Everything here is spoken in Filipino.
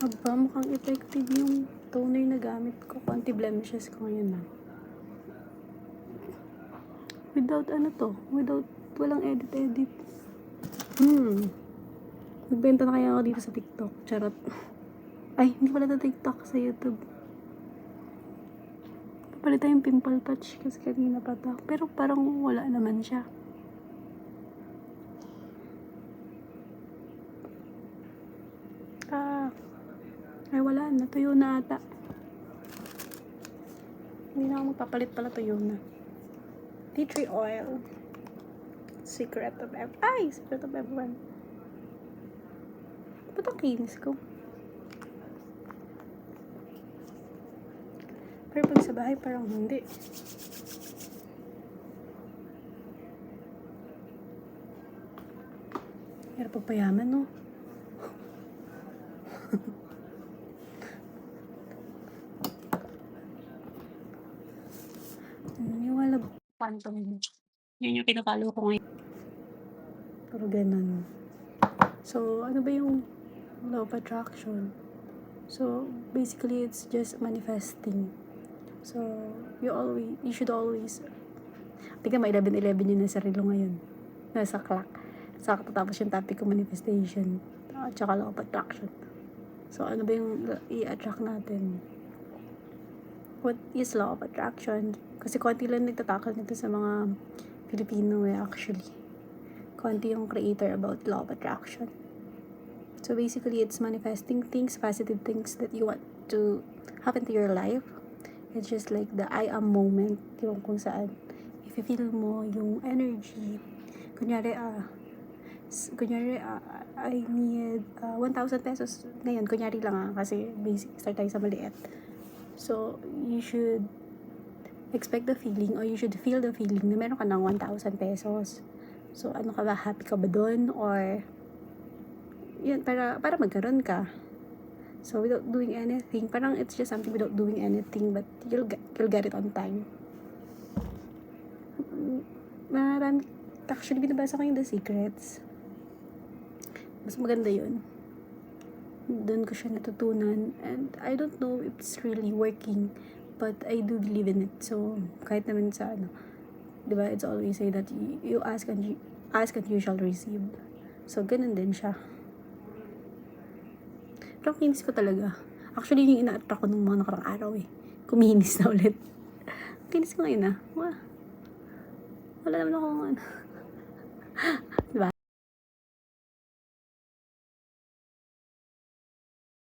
Aba, mukhang effective yung toner na gamit ko. Konti blemishes ko ngayon na. Without walang edit. Nagbenta na kaya ako dito sa TikTok. Charot. Ay, hindi pala sa TikTok, sa YouTube. Papalita yung pimple patch kasi kanina pa to. Pero parang wala naman siya. Ay wala, natuyo na ata. Hindi na ako magpapalit pala, tuyo na. Tea tree oil. Secret of everyone. Ba't ang kinis ko? Pero pag sa bahay, parang hindi. Hirap pagpayaman, no? Yung wala phantom. Yun yung pinapalo ko ngayon. Pero ganun. So, ano ba yung law of attraction? So, basically, it's just manifesting. So, you should always, tingnan mo, 11:11 yun nasa relo ngayon. Nasa clock. Sakto tapos yung topic ko, manifestation. At saka law of attraction. So, ano ba yung i-attract natin? What is law of attraction? Kasi konti lang nagtatakal nito sa mga Filipino actually. Konti yung creator about law of attraction. So basically, it's manifesting things, positive things that you want to happen to your life. It's just like the I am moment, yung kung saan if you feel mo yung energy, kunyari I need 1,000 pesos ngayon, kunyari lang kasi basic, start tayo sa maliit. So you should expect the feeling or you should feel the feeling na meron ka ng 1,000 pesos. So ano ka ba, happy ka ba doon, or yun, para magkaroon ka. So without doing anything, parang it's just something without doing anything, but you'll get it on time. Marami, actually binabasa ko yung The Secrets. Mas maganda yun. Doon ko siya natutunan, and I don't know if it's really working, but I do believe in it. So kahit naman sa diba, it's always say that you ask and you shall receive. So ganun din siya. Pero kinis ko talaga. Actually, yung ina-attract ko nung mga nakarang araw kuminis na ulit. Kinis ko ngayon wala naman akong